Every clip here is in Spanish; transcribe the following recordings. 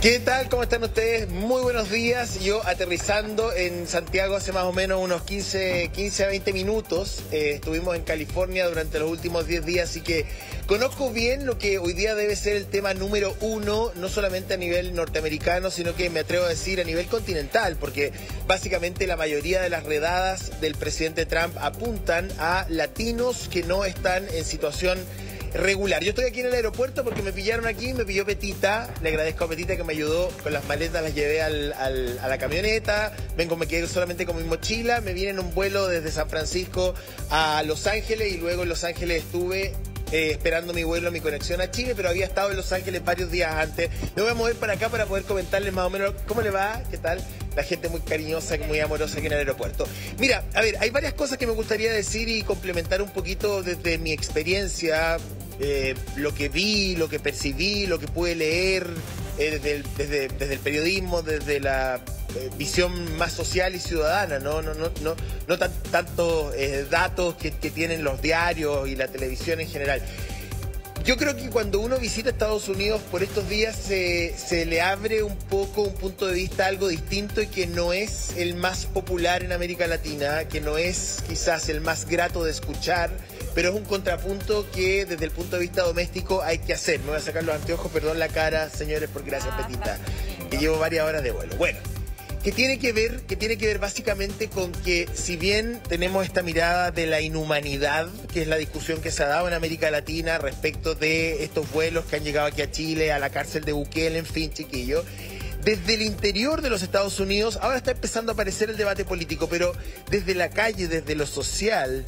¿Qué tal? ¿Cómo están ustedes? Muy buenos días. Yo aterrizando en Santiago hace más o menos unos 15 a 20 minutos. Estuvimos en California durante los últimos 10 días, así que conozco bien lo que hoy día debe ser el tema número uno, no solamente a nivel norteamericano, sino que me atrevo a decir a nivel continental, porque básicamente la mayoría de las redadas del presidente Trump apuntan a latinos que no están en situación regular. Yo estoy aquí en el aeropuerto porque me pillaron aquí, me pilló Petita, le agradezco a Petita que me ayudó con las maletas, las llevé a la camioneta, me quedé solamente con mi mochila, me vine en un vuelo desde San Francisco a Los Ángeles y luego en Los Ángeles estuve esperando mi vuelo, mi conexión a Chile, pero había estado en Los Ángeles varios días antes. Me voy a mover para acá para poder comentarles más o menos cómo le va, qué tal. La gente muy cariñosa, muy amorosa aquí en el aeropuerto. Mira, a ver, hay varias cosas que me gustaría decir y complementar un poquito desde mi experiencia, lo que vi, lo que percibí, lo que pude leer desde el periodismo, desde la visión más social y ciudadana, no tantos datos que tienen los diarios y la televisión en general. Yo creo que cuando uno visita Estados Unidos por estos días se le abre un poco un punto de vista algo distinto y que no es el más popular en América Latina, que no es quizás el más grato de escuchar, pero es un contrapunto que desde el punto de vista doméstico hay que hacer. Me voy a sacar los anteojos, perdón la cara, señores, porque gracias Petita, que llevo varias horas de vuelo. Bueno, que tiene que ver básicamente con que si bien tenemos esta mirada de la inhumanidad, que es la discusión que se ha dado en América Latina respecto de estos vuelos que han llegado aquí a Chile, a la cárcel de Bukele, en fin, chiquillos, desde el interior de los Estados Unidos ahora está empezando a aparecer el debate político, pero desde la calle, desde lo social,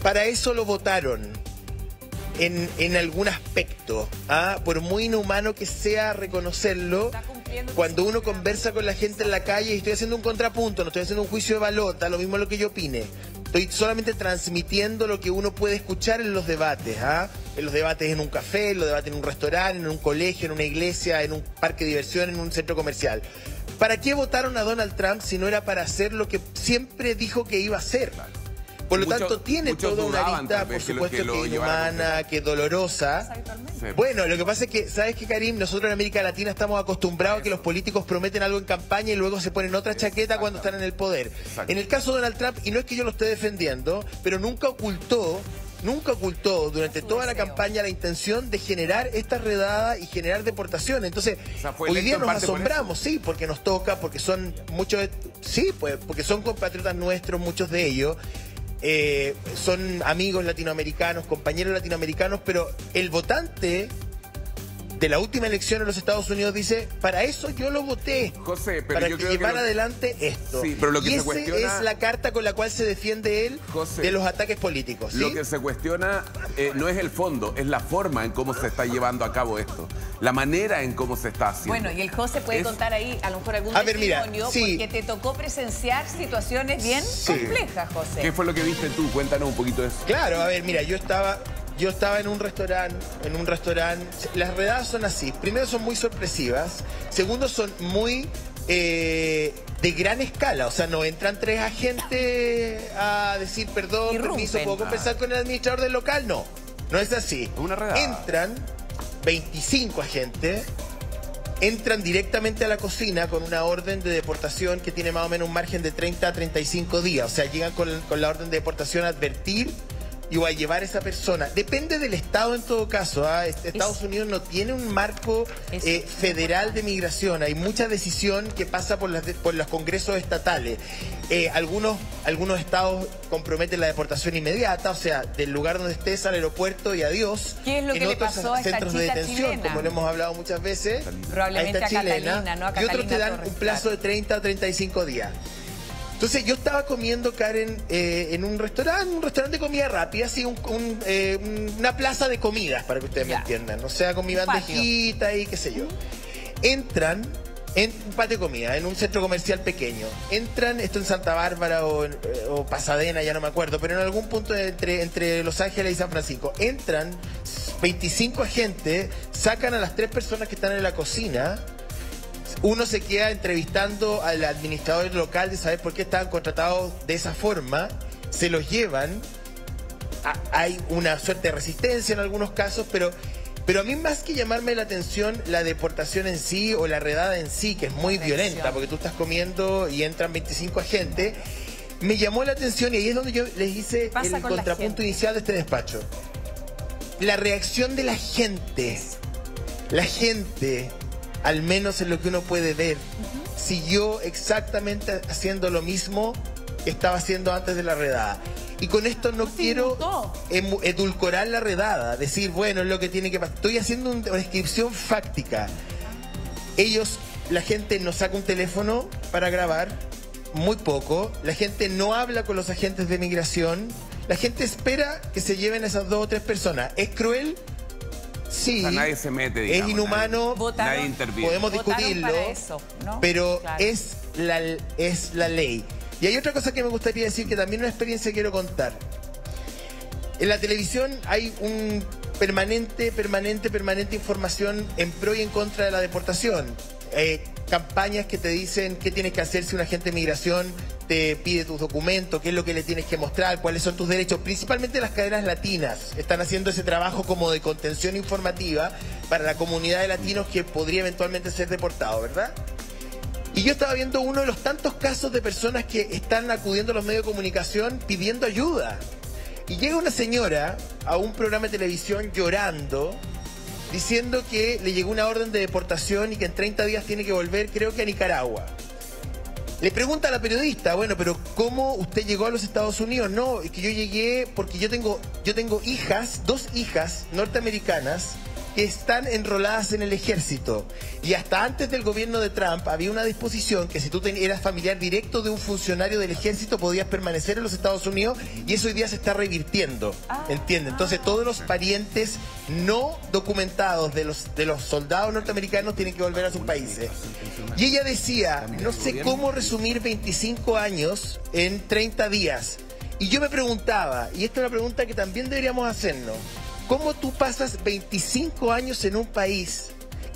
para eso lo votaron en algún aspecto, por muy inhumano que sea reconocerlo. Cuando uno conversa con la gente en la calle, y estoy haciendo un contrapunto, no estoy haciendo un juicio de valor, da lo mismo lo que yo opine. Estoy solamente transmitiendo lo que uno puede escuchar en los debates, en los debates en un café, en los debates en un restaurante, en un colegio, en una iglesia, en un parque de diversión, en un centro comercial. ¿Para qué votaron a Donald Trump si no era para hacer lo que siempre dijo que iba a hacer? Por lo tanto, tiene toda una lista, por supuesto, que inhumana, que dolorosa. Bueno, lo que pasa es que, ¿sabes qué, Karim? Nosotros en América Latina estamos acostumbrados a que los políticos prometen algo en campaña y luego se ponen otra chaqueta cuando están en el poder. En el caso de Donald Trump, y no es que yo lo esté defendiendo, pero nunca ocultó durante toda la campaña la intención de generar esta redada y generar deportación. Entonces, hoy día nos asombramos, sí, porque nos toca, porque son muchos, sí, pues, porque son compatriotas nuestros, muchos de ellos. Son amigos latinoamericanos, compañeros latinoamericanos, pero el votante de la última elección en los Estados Unidos dice, para eso yo lo voté, José, pero para yo que creo llevara que adelante esto. Sí, pero lo que y se esa cuestiona es la carta con la cual se defiende él, José, de los ataques políticos. ¿Sí? Lo que se cuestiona no es el fondo, es la forma en cómo se está llevando a cabo esto, la manera en cómo se está haciendo. Bueno, y el José puede contar ahí a lo mejor algún mira, testimonio, sí, porque te tocó presenciar situaciones bien complejas, José. ¿Qué fue lo que viste tú? Cuéntanos un poquito de eso. Claro, a ver, mira, yo estaba en un restaurante, las redadas son así. Primero, son muy sorpresivas. Segundo, son muy de gran escala. O sea, no entran 3 agentes a decir, perdón, permiso, ¿puedo conversar con el administrador del local? No, no es así. Una redada. Entran 25 agentes, entran directamente a la cocina con una orden de deportación que tiene más o menos un margen de 30 a 35 días. O sea, llegan con la orden de deportación a advertir y va a llevar a esa persona. Depende del estado en todo caso. Estados Unidos no tiene un marco federal de migración. Hay mucha decisión que pasa por los congresos estatales. Algunos estados comprometen la deportación inmediata, o sea, del lugar donde estés al aeropuerto y adiós. ¿Qué es lo que le pasó a esta centros de chica detención, chilena? como lo hemos hablado muchas veces. Probablemente a Catalina, ¿no? A Y otros te dan Torres, un plazo de 30 a 35 días. Entonces yo estaba comiendo, Karen, en un restaurante de comida rápida, así una plaza de comidas, para que ustedes me entiendan. O sea, con mi bandejita y qué sé yo. Entran en un patio de comida, en un centro comercial pequeño. Entran, esto en Santa Bárbara o Pasadena, ya no me acuerdo, pero en algún punto entre Los Ángeles y San Francisco. Entran 25 agentes, sacan a las 3 personas que están en la cocina. Uno se queda entrevistando al administrador local de saber por qué estaban contratados de esa forma, se los llevan, hay una suerte de resistencia en algunos casos, pero Pero a mí, más que llamarme la atención la deportación en sí o la redada en sí, que es muy violenta, porque tú estás comiendo y entran 25 agentes, me llamó la atención, y ahí es donde yo les hice el contrapunto inicial de este despacho. La reacción de la gente. La gente, al menos en lo que uno puede ver, siguió exactamente haciendo lo mismo que estaba haciendo antes de la redada. Y con esto no quiero edulcorar la redada, decir, bueno, es lo que tiene que pasar. Estoy haciendo una descripción fáctica. La gente no saca un teléfono para grabar, muy poco. La gente no habla con los agentes de migración. La gente espera que se lleven a esas 2 o 3 personas. ¿Es cruel? Sí. O sea, nadie se mete, digamos, es inhumano, nadie interviene. Podemos discutirlo, eso, ¿no? Pero claro, es la ley. Y hay otra cosa que me gustaría decir, que también una experiencia quiero contar. En la televisión hay un permanente información en pro y en contra de la deportación. Campañas que te dicen qué tienes que hacer si un agente de migración te pide tus documentos, qué es lo que le tienes que mostrar, cuáles son tus derechos. Principalmente las cadenas latinas están haciendo ese trabajo como de contención informativa para la comunidad de latinos que podría eventualmente ser deportado, ¿verdad? Y yo estaba viendo uno de los tantos casos de personas que están acudiendo a los medios de comunicación pidiendo ayuda. Y llega una señora a un programa de televisión llorando, diciendo que le llegó una orden de deportación y que en 30 días tiene que volver, creo que a Nicaragua. Le pregunta a la periodista, bueno, pero ¿cómo usted llegó a los Estados Unidos? No, es que yo llegué porque yo tengo hijas, 2 hijas norteamericanas que están enroladas en el ejército. Y hasta antes del gobierno de Trump había una disposición que si tú eras familiar directo de un funcionario del ejército podías permanecer en los Estados Unidos, y eso hoy día se está revirtiendo, ¿entiendes? Entonces todos los parientes no documentados de los soldados norteamericanos tienen que volver a sus países. Y ella decía, no sé cómo resumir 25 años en 30 días. Y yo me preguntaba, y esta es una pregunta que también deberíamos hacernos, ¿cómo tú pasas 25 años en un país,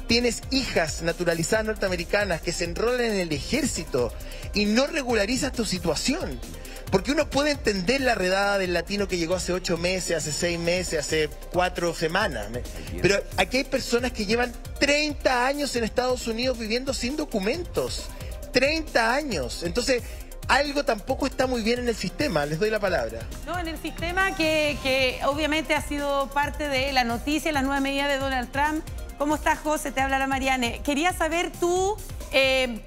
tienes hijas naturalizadas norteamericanas que se enrolan en el ejército y no regularizas tu situación? Porque uno puede entender la redada del latino que llegó hace 8 meses, hace 6 meses, hace 4 semanas. Pero aquí hay personas que llevan 30 años en Estados Unidos viviendo sin documentos. 30 años. Entonces, algo tampoco está muy bien en el sistema. Les doy la palabra. No, en el sistema que obviamente ha sido parte de la noticia, las nuevas medidas de Donald Trump. ¿Cómo estás, José? Te habla la Mariane. Quería saber tú,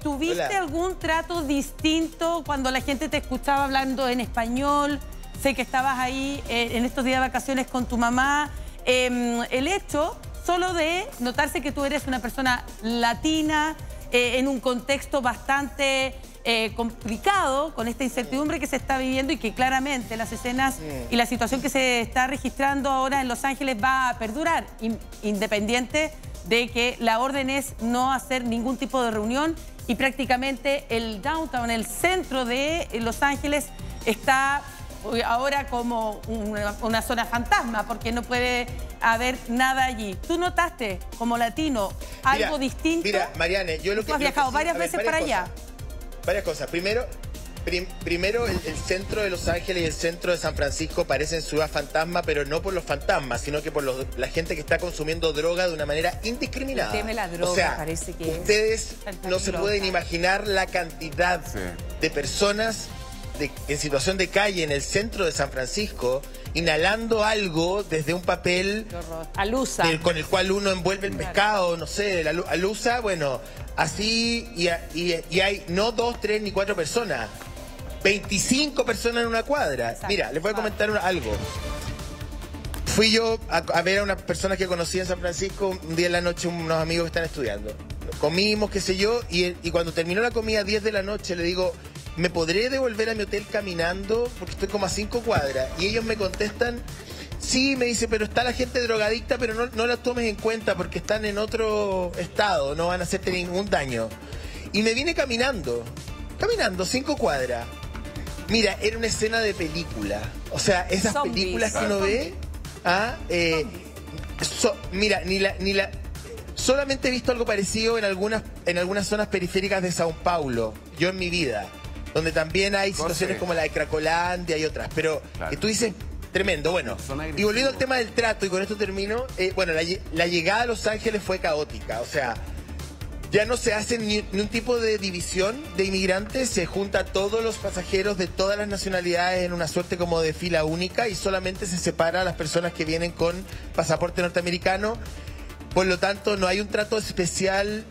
¿tuviste algún trato distinto cuando la gente te escuchaba hablando en español? Sé que estabas ahí en estos días de vacaciones con tu mamá. El hecho solo de notarse que tú eres una persona latina en un contexto bastante complicado, con esta incertidumbre que se está viviendo y que claramente las escenas y la situación que se está registrando ahora en Los Ángeles va a perdurar, independiente de que la orden es no hacer ningún tipo de reunión, y prácticamente el downtown, el centro de Los Ángeles, está ahora como una zona fantasma, porque no puede haber nada allí. ¿Tú notaste como latino algo distinto? Mira, Mariane, yo lo que... Tú has viajado varias veces para allá. Varias cosas. Primero, el centro de Los Ángeles y el centro de San Francisco parecen ciudad fantasma, pero no por los fantasmas, sino que por la gente que está consumiendo droga de una manera indiscriminada. El tema de la droga, o sea, parece que ustedes no se pueden imaginar la cantidad de personas en situación de calle en el centro de San Francisco, inhalando algo desde un papel alusa, con el cual uno envuelve el pescado, no sé, la alusa, bueno, así, y hay no 2, 3 ni 4 personas, 25 personas en una cuadra. Exacto. Mira, les voy a comentar algo. Fui yo a ver a unas personas que conocí en San Francisco un día en la noche, unos amigos que están estudiando. Comimos, qué sé yo, y cuando terminó la comida a 10 de la noche le digo, ¿me podré devolver a mi hotel caminando? Porque estoy como a 5 cuadras. Y ellos me contestan, sí, me dice, pero está la gente drogadicta, pero no la tomes en cuenta porque están en otro estado, no van a hacerte ningún daño. Y me vine caminando 5 cuadras. Mira, era una escena de película. O sea, esas películas que uno ve. Mira, solamente he visto algo parecido en algunas zonas periféricas de Sao Paulo, yo en mi vida, donde también hay situaciones como la de Cracolandia y otras, pero que tú dices, tremendo. Bueno, y volviendo al tema del trato, y con esto termino, bueno, la llegada a Los Ángeles fue caótica, o sea, ya no se hace ni un tipo de división de inmigrantes, se junta a todos los pasajeros de todas las nacionalidades en una suerte como de fila única y solamente se separa a las personas que vienen con pasaporte norteamericano. Por lo tanto, no hay un trato especial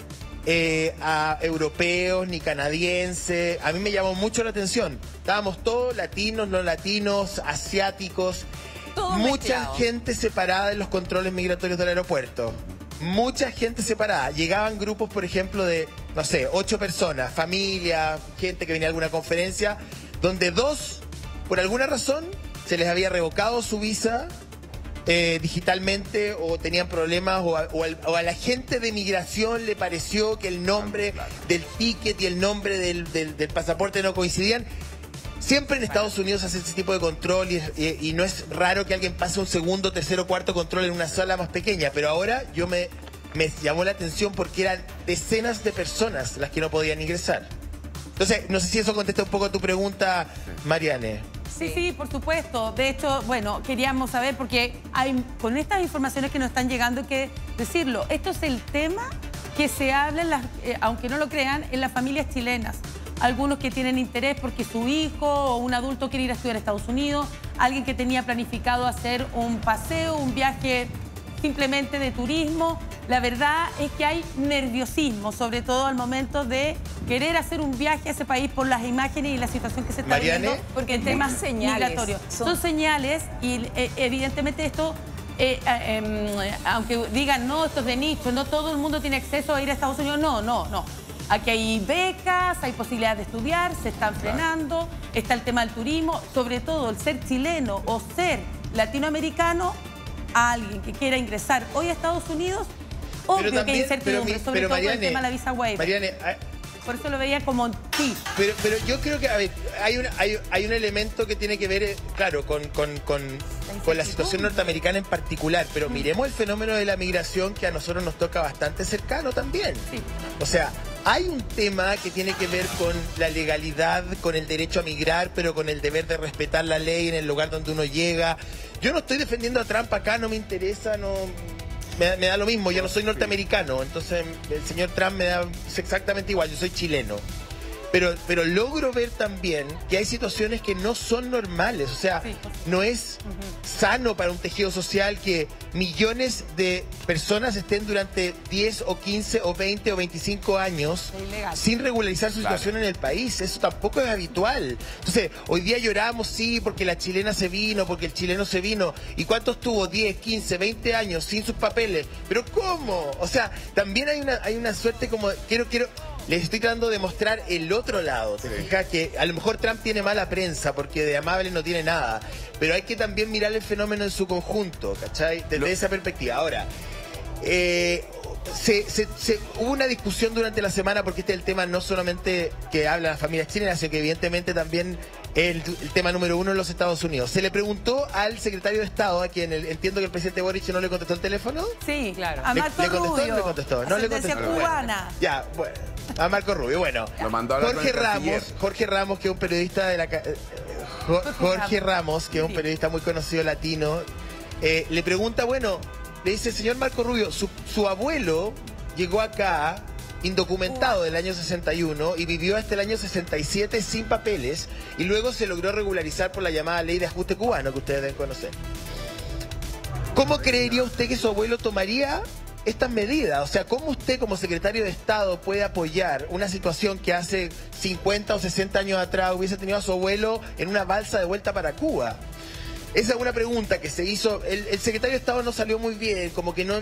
a europeos ni canadienses. A mí me llamó mucho la atención. Estábamos todos, latinos, no latinos, asiáticos. Mucha gente separada en los controles migratorios del aeropuerto. Mucha gente separada. Llegaban grupos, por ejemplo, de, no sé, 8 personas, familia, gente que venía a alguna conferencia, donde 2, por alguna razón, se les había revocado su visa digitalmente o tenían problemas o a la gente de migración le pareció que el nombre del ticket y el nombre del pasaporte no coincidían. Siempre en Estados Unidos hace ese tipo de control y no es raro que alguien pase un segundo, tercero, cuarto control en una sala más pequeña, pero ahora me llamó la atención porque eran decenas de personas las que no podían ingresar. Entonces, no sé si eso contesta un poco a tu pregunta, Mariane. Sí, por supuesto. De hecho, bueno, queríamos saber, porque con estas informaciones que nos están llegando, hay que decirlo, esto es el tema que se habla, aunque no lo crean, en las familias chilenas. Algunos que tienen interés porque su hijo o un adulto quiere ir a estudiar a Estados Unidos, alguien que tenía planificado hacer un paseo, un viaje simplemente de turismo. La verdad es que hay nerviosismo, sobre todo al momento de querer hacer un viaje a ese país por las imágenes y la situación que se está viviendo, porque en temas migratorios son señales y evidentemente esto, aunque digan no, esto es de nicho, no todo el mundo tiene acceso a ir a Estados Unidos, no. Aquí hay becas, hay posibilidades de estudiar, se están frenando, está el tema del turismo, sobre todo el ser chileno o ser latinoamericano, a alguien que quiera ingresar hoy a Estados Unidos, obvio que hay incertidumbre, sobre todo Mariane, con el tema de la visa waiver. Mariane, por eso lo veía como sí. Pero yo creo que, a ver, hay un elemento que tiene que ver, claro, con la situación norteamericana en particular, pero miremos el fenómeno de la migración que a nosotros nos toca bastante cercano también. Sí. O sea, hay un tema que tiene que ver con la legalidad, con el derecho a migrar, pero con el deber de respetar la ley en el lugar donde uno llega. Yo no estoy defendiendo a Trump acá, no me interesa, no... Me da lo mismo, yo no soy norteamericano, entonces el señor Trump me da exactamente igual, yo soy chileno. Pero logro ver también que hay situaciones que no son normales, o sea, no es sano para un tejido social que millones de personas estén durante 10 o 15 o 20 o 25 años sin regularizar su situación en el país. Eso tampoco es habitual. Entonces, hoy día lloramos, sí, porque la chilena se vino, porque el chileno se vino. ¿Y cuántos tuvo? 10, 15, 20 años sin sus papeles. ¿Pero cómo? O sea, también hay una suerte como... Les estoy tratando de mostrar el otro lado. ¿Te fijas? Que a lo mejor Trump tiene mala prensa porque de amable no tiene nada. Pero hay que también mirar el fenómeno en su conjunto, ¿cachai? Desde esa perspectiva. Ahora, hubo una discusión durante la semana porque este es el tema no solamente que habla las familias chilenas, sino que evidentemente también es el tema número 1 en los Estados Unidos. Se le preguntó al secretario de Estado, a quien entiendo que el presidente Boric no le contestó el teléfono. Sí, claro. A Marco Rubio. ¿Le contestó? No le contestó. Cubana. Ya, bueno. A Marco Rubio, bueno. Lo mandó a Jorge Ramos, que es un periodista de la... Jorge Ramos, que es un periodista muy conocido latino, le pregunta, bueno, le dice, señor Marco Rubio, su abuelo llegó acá indocumentado del año 61 y vivió hasta el año 67 sin papeles y luego se logró regularizar por la llamada ley de ajuste cubano que ustedes deben conocer. ¿Cómo creería usted que su abuelo tomaría estas medidas? O sea, ¿cómo usted como secretario de Estado puede apoyar una situación que hace 50 o 60 años atrás hubiese tenido a su abuelo en una balsa de vuelta para Cuba? Esa es una pregunta que se hizo. El secretario de Estado no salió muy bien, como que no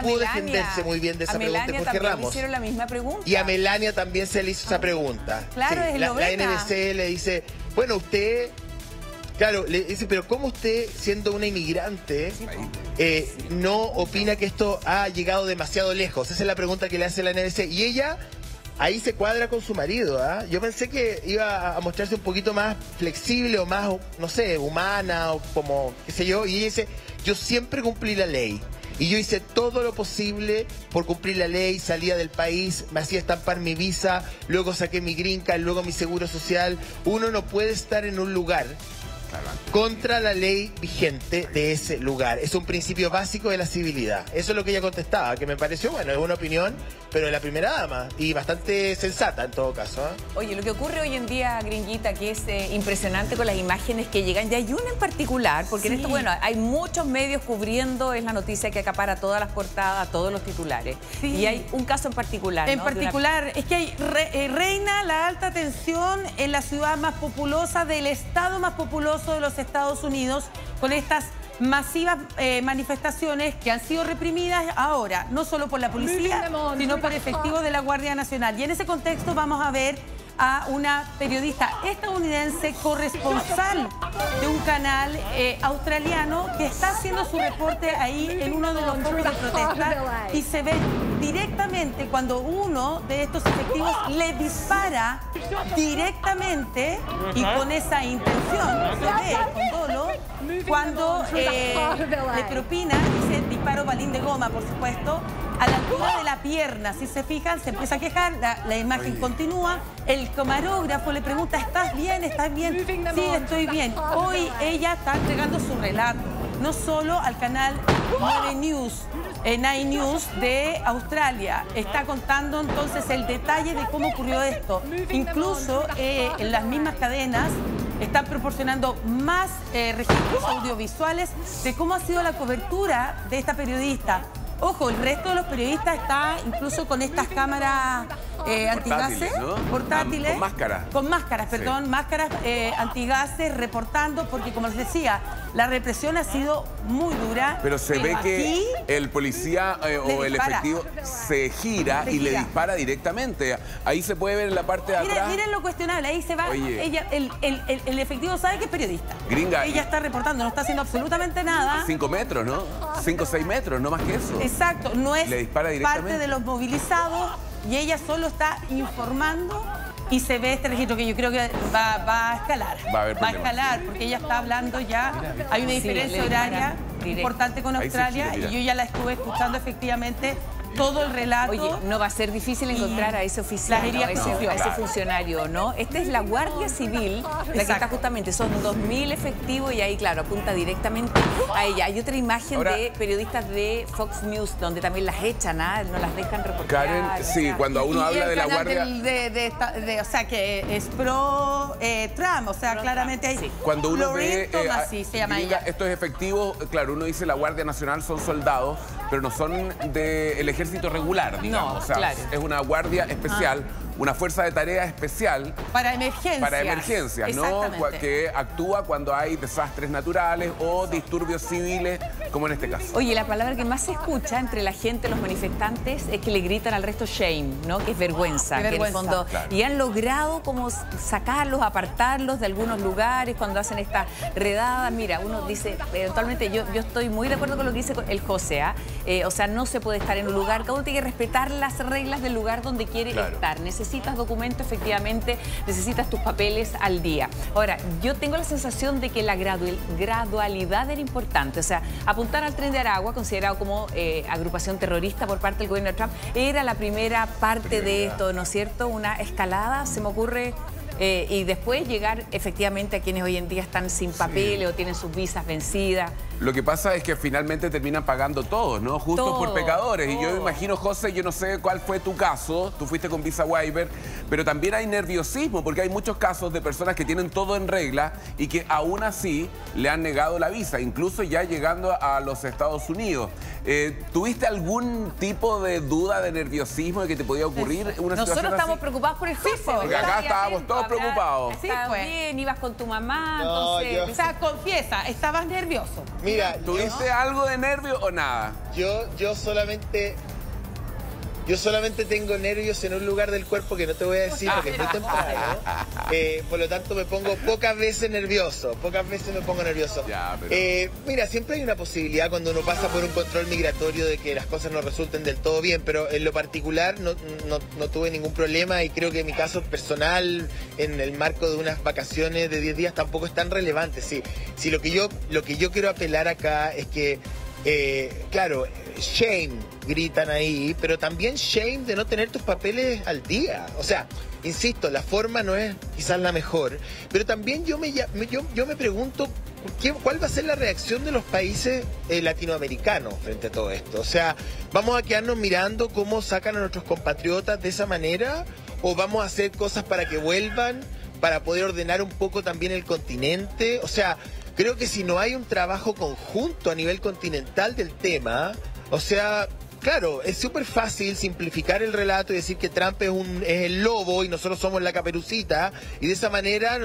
pudo defenderse muy bien de esa pregunta. A Melania también le hicieron la misma pregunta. Y a Melania también se le hizo esa pregunta. Claro, sí, es la Lorena. NBC le dice, bueno, usted... Claro, le dice, pero ¿cómo usted, siendo una inmigrante, no opina que esto ha llegado demasiado lejos? Esa es la pregunta que le hace la NBC. Y ella ahí se cuadra con su marido, ¿ah? Yo pensé que iba a mostrarse un poquito más flexible o más, no sé, humana o como, qué sé yo. Y ella dice, yo siempre cumplí la ley. Y yo hice todo lo posible por cumplir la ley, salía del país, me hacía estampar mi visa, luego saqué mi green card, luego mi seguro social. Uno no puede estar en un lugar contra la ley vigente de ese lugar. Es un principio básico de la civilidad. Eso es lo que ella contestaba, que me pareció, bueno, es una opinión, pero de la primera dama, y bastante sensata en todo caso. Oye, lo que ocurre hoy en día, Gringuita, que es impresionante con las imágenes que llegan, y hay una en particular, porque en esto, bueno, hay muchos medios cubriendo, es la noticia que acapara todas las portadas, todos los titulares. Y hay un caso en particular, En ¿no? particular, es que reina la alta tensión en la ciudad más populosa del estado más populoso de los Estados Unidos, con estas masivas manifestaciones que han sido reprimidas ahora, no solo por la policía, sino por efectivos de la Guardia Nacional. Y en ese contexto vamos a ver a una periodista estadounidense corresponsal de un canal australiano que está haciendo su reporte ahí en uno de los focos de protesta, y se ve directamente cuando uno de estos efectivos le dispara directamente, y con esa intención se ve con dolo cuando le propina ese disparo balín de goma, por supuesto, a la altura de la pierna. Si se fijan, se empieza a quejar, la imagen continúa. El camarógrafo le pregunta, ¿estás bien? ¿Estás bien? Sí, estoy bien. Hoy ella está entregando su relato, no solo al canal 9 News de Australia. Está contando entonces el detalle de cómo ocurrió esto. Incluso en las mismas cadenas están proporcionando más registros audiovisuales de cómo ha sido la cobertura de esta periodista. Ojo, el resto de los periodistas está incluso con estas cámaras antigases, portátiles. Con máscaras. Con máscaras, perdón, máscaras antigases, reportando, porque como les decía, la represión ha sido muy dura. Pero se ve que el policía o el efectivo se gira y le dispara directamente. Ahí se puede ver en la parte de atrás. Miren lo cuestionable, ahí se va. Ella, el efectivo sabe que es periodista. Gringa. Ella está reportando, no está haciendo absolutamente nada. 5 metros, ¿no? 5 o 6 metros, no más que eso. Exacto, no es parte de los movilizados, y ella solo está informando, y se ve este registro que yo creo que va a escalar. Va a escalar, porque ella está hablando ya, hay una diferencia horaria importante con Australia, y yo ya la estuve escuchando efectivamente todo el relato. Oye, no va a ser difícil encontrar a ese oficial, a ese funcionario, ¿no? Esta es la Guardia Civil, la que está justamente, son 2.000 efectivos, y ahí, claro, apunta directamente a ella. Hay otra imagen de periodistas de Fox News, donde también las echan, no las dejan reportar. Karen, sí, cuando uno habla de la Guardia... o sea, que es pro Trump, o sea, claramente hay... Cuando uno ve... así se llama ella. Estos efectivos, claro, uno dice la Guardia Nacional son soldados, pero no son del ejército regular, digamos. No, o sea, claro. Es una guardia especial, una fuerza de tarea especial. Para emergencias. Para emergencias, ¿no? Que actúa cuando hay desastres naturales o disturbios civiles, como en este caso. Oye, la palabra que más se escucha entre la gente, los manifestantes, es que le gritan al resto shame, ¿no? Que es vergüenza. Que en el fondo, y han logrado como sacarlos, apartarlos de algunos lugares cuando hacen esta redada. Mira, uno dice, eventualmente yo estoy muy de acuerdo con lo que dice el José, o sea, no se puede estar en un lugar, cada uno tiene que respetar las reglas del lugar donde quiere estar. Necesitas documento, efectivamente, necesitas tus papeles al día. Ahora, yo tengo la sensación de que la gradualidad era importante, o sea, apuntar al Tren de Aragua, considerado como agrupación terrorista por parte del gobierno de Trump, era la primera parte de esto, ¿no es cierto? Una escalada, se me ocurre... y después llegar efectivamente a quienes hoy en día están sin papeles o tienen sus visas vencidas. Lo que pasa es que finalmente terminan pagando todos, ¿no? Justos por pecadores. Y yo me imagino, José, yo no sé cuál fue tu caso, tú fuiste con visa waiver, pero también hay nerviosismo, porque hay muchos casos de personas que tienen todo en regla y que aún así le han negado la visa, incluso ya llegando a los Estados Unidos. ¿Tuviste algún tipo de duda, de nerviosismo de que te podía ocurrir una situación así? Nosotros estamos preocupados por el José. Porque acá estábamos todos preocupados. Sí, bien, ibas con tu mamá, entonces... O sea, confiesa, estabas nervioso. Mira, ¿tuviste algo de nervio o nada? Yo solamente tengo nervios en un lugar del cuerpo que no te voy a decir porque es muy temprano. Por lo tanto, me pongo pocas veces nervioso. Pocas veces me pongo nervioso. Mira, siempre hay una posibilidad cuando uno pasa por un control migratorio de que las cosas no resulten del todo bien, pero en lo particular no tuve ningún problema, y creo que mi caso personal, en el marco de unas vacaciones de 10 días, tampoco es tan relevante. Sí, lo que yo quiero apelar acá es que claro, shame, gritan ahí, pero también shame de no tener tus papeles al día. O sea, insisto, la forma no es quizás la mejor, pero también yo me pregunto cuál va a ser la reacción de los países latinoamericanos frente a todo esto. O sea, ¿vamos a quedarnos mirando cómo sacan a nuestros compatriotas de esa manera? ¿O vamos a hacer cosas para que vuelvan, para poder ordenar un poco también el continente? O sea, creo que si no hay un trabajo conjunto a nivel continental del tema, o sea, claro, es súper fácil simplificar el relato y decir que Trump es el lobo y nosotros somos la caperucita, y de esa manera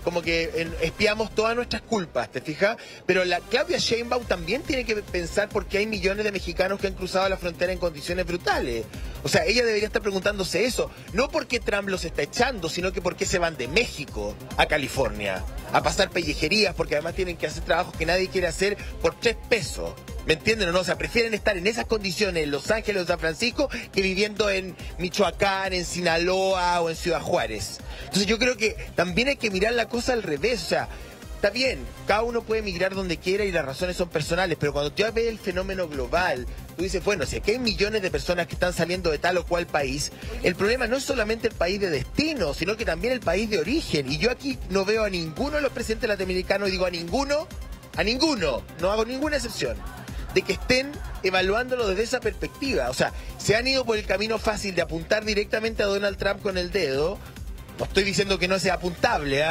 como que expiamos todas nuestras culpas, ¿te fijas? Pero la Claudia Sheinbaum también tiene que pensar por qué hay millones de mexicanos que han cruzado la frontera en condiciones brutales. O sea, ella debería estar preguntándose eso, no por qué Trump los está echando, sino que por qué se van de México a California a pasar pellejerías, porque además tienen que hacer trabajos que nadie quiere hacer por 3 pesos. ¿Me entienden o no? O sea, prefieren estar en esas condiciones en Los Ángeles o San Francisco que viviendo en Michoacán, en Sinaloa o en Ciudad Juárez. Entonces yo creo que también hay que mirar la cosa al revés. O sea, está bien, cada uno puede migrar donde quiera y las razones son personales, pero cuando tú ves el fenómeno global, tú dices, bueno, si aquí hay millones de personas que están saliendo de tal o cual país, el problema no es solamente el país de destino, sino que también el país de origen. Y yo aquí no veo a ninguno de los presidentes latinoamericanos, y digo a ninguno, no hago ninguna excepción, de que estén evaluándolo desde esa perspectiva. O sea, se han ido por el camino fácil de apuntar directamente a Donald Trump con el dedo. No estoy diciendo que no sea apuntable,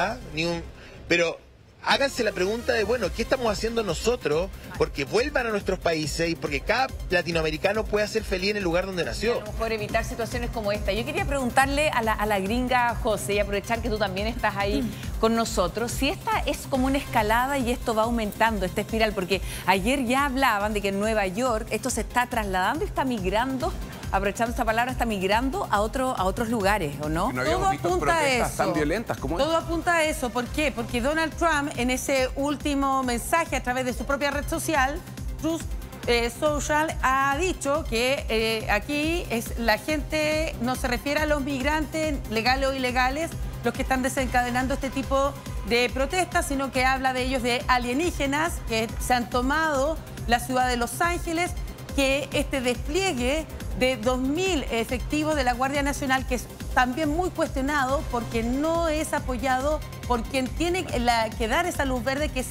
pero háganse la pregunta de, bueno, ¿qué estamos haciendo nosotros porque vuelvan a nuestros países y porque cada latinoamericano pueda ser feliz en el lugar donde nació? A lo mejor evitar situaciones como esta. Yo quería preguntarle a la gringa José, y aprovechar que tú también estás ahí con nosotros, si esta es como una escalada y esto va aumentando, esta espiral, porque ayer ya hablaban de que en Nueva York esto se está trasladando y está migrando, aprovechando esta palabra, está migrando a otros lugares, ¿o no? No habíamos visto protestas tan violentas como todo apunta a eso. ¿Por qué? Porque Donald Trump, en ese último mensaje a través de su propia red social, Truth Social, ha dicho que aquí la gente no se refiere a los migrantes, legales o ilegales, los que están desencadenando este tipo de protestas, sino que habla de ellos de alienígenas que se han tomado la ciudad de Los Ángeles, que este despliegue de 2.000 efectivos de la Guardia Nacional, que es también muy cuestionado porque no es apoyado por quien tiene que dar esa luz verde, que es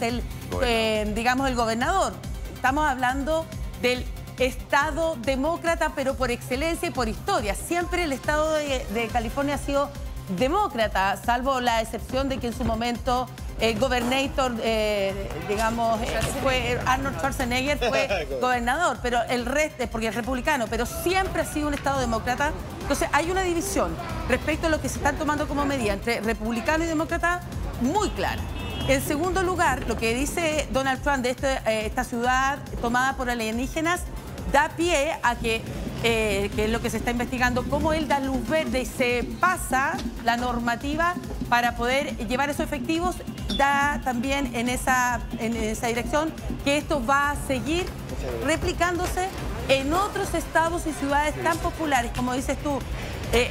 digamos, el gobernador. Estamos hablando del Estado demócrata, pero por excelencia y por historia. Siempre el Estado de California ha sido demócrata, salvo la excepción de que en su momento el gobernador, digamos, fue Arnold Schwarzenegger, fue gobernador, pero el resto, porque es republicano, pero siempre ha sido un Estado demócrata. Entonces hay una división respecto a lo que se están tomando como medida entre republicano y demócrata muy clara. En segundo lugar, lo que dice Donald Trump de esta ciudad tomada por alienígenas da pie a que es lo que se está investigando, cómo él da luz verde y se pasa la normativa para poder llevar esos efectivos, da también en esa dirección que esto va a seguir replicándose en otros estados y ciudades tan populares, como dices tú.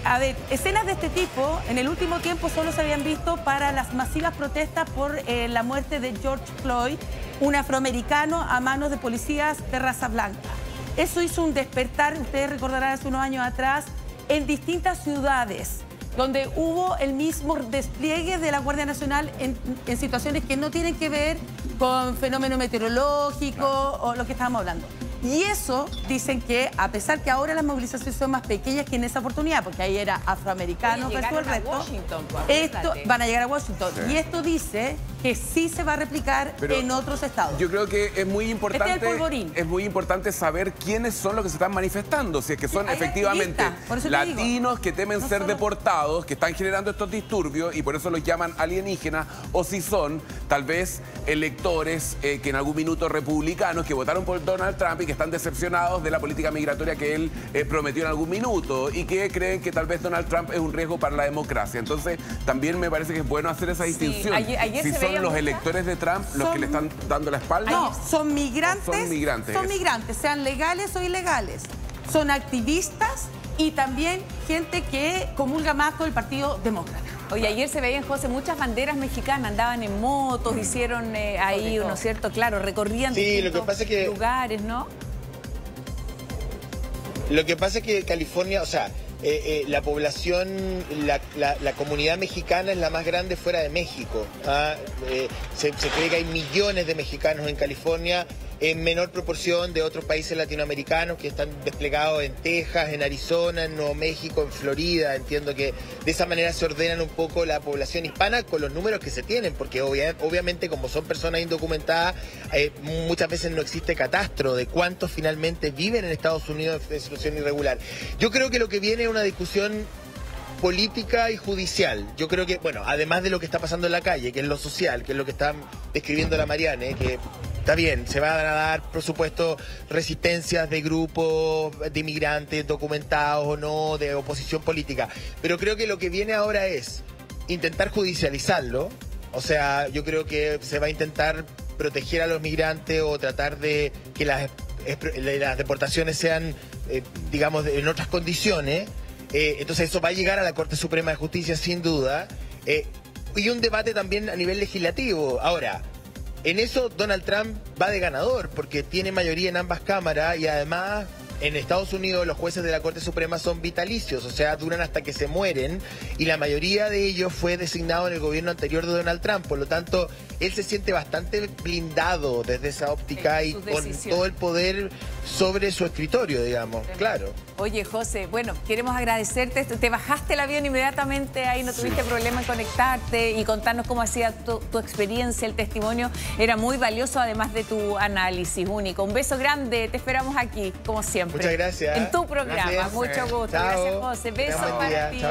A ver, escenas de este tipo en el último tiempo solo se habían visto para las masivas protestas por la muerte de George Floyd, un afroamericano a manos de policías de raza blanca. Eso hizo un despertar, ustedes recordarán, hace unos años atrás, en distintas ciudades, donde hubo el mismo despliegue de la Guardia Nacional en situaciones que no tienen que ver con fenómeno meteorológico o lo que estábamos hablando. Y eso dicen que, a pesar que ahora las movilizaciones son más pequeñas que en esa oportunidad, porque ahí era afroamericano versus el resto, van a llegar a Washington. Sí. Y esto dice que sí se va a replicar en otros estados. Yo creo que es muy importante saber quiénes son los que se están manifestando, si es que son efectivamente latinos que temen ser deportados, que están generando estos disturbios y por eso los llaman alienígenas, o si son tal vez electores que en algún minuto republicanos que votaron por Donald Trump y que están decepcionados de la política migratoria que él prometió en algún minuto y que creen que tal vez Donald Trump es un riesgo para la democracia. Entonces también me parece que es bueno hacer esa distinción. Si son los electores de Trump los que le están dando la espalda. No, son migrantes. Son migrantes, sean legales o ilegales. Son activistas y también gente que comulga más con el Partido Demócrata. Oye, ayer se veían, José, muchas banderas mexicanas, andaban en motos, hicieron ahí, ¿no es cierto? Claro, recorrían distintos lugares, ¿no? Lo que pasa es que California, o sea, la población, la comunidad mexicana es la más grande fuera de México. Se cree que hay millones de mexicanos en California, en menor proporción de otros países latinoamericanos que están desplegados en Texas, en Arizona, en Nuevo México, en Florida. Entiendo que de esa manera se ordenan un poco la población hispana con los números que se tienen, porque obviamente como son personas indocumentadas, muchas veces no existe catastro de cuántos finalmente viven en Estados Unidos en situación irregular. Yo creo que lo que viene es una discusión política y judicial. Yo creo que, bueno, además de lo que está pasando en la calle, que es lo social, que es lo que está describiendo la Mariane, que está bien, se van a dar, por supuesto, resistencias de grupos de inmigrantes documentados o no, de oposición política. Pero creo que lo que viene ahora es intentar judicializarlo. O sea, yo creo que se va a intentar proteger a los migrantes o tratar de que las deportaciones sean, digamos, en otras condiciones. Entonces eso va a llegar a la Corte Suprema de Justicia sin duda. Y un debate también a nivel legislativo. Ahora, en eso Donald Trump va de ganador porque tiene mayoría en ambas cámaras y además en Estados Unidos los jueces de la Corte Suprema son vitalicios, o sea, duran hasta que se mueren y la mayoría de ellos fue designado en el gobierno anterior de Donald Trump. Por lo tanto, él se siente bastante blindado desde esa óptica y con todo el poder sobre su escritorio, digamos. Claro. Oye, José, bueno, queremos agradecerte. Te bajaste el avión inmediatamente, ahí no tuviste problema en conectarte y contarnos cómo hacía tu experiencia, el testimonio. Era muy valioso, además de tu análisis único. Un beso grande, te esperamos aquí, como siempre. Muchas gracias. En tu programa. Gracias. Mucho gusto. Chao. Gracias, José. Beso para ti.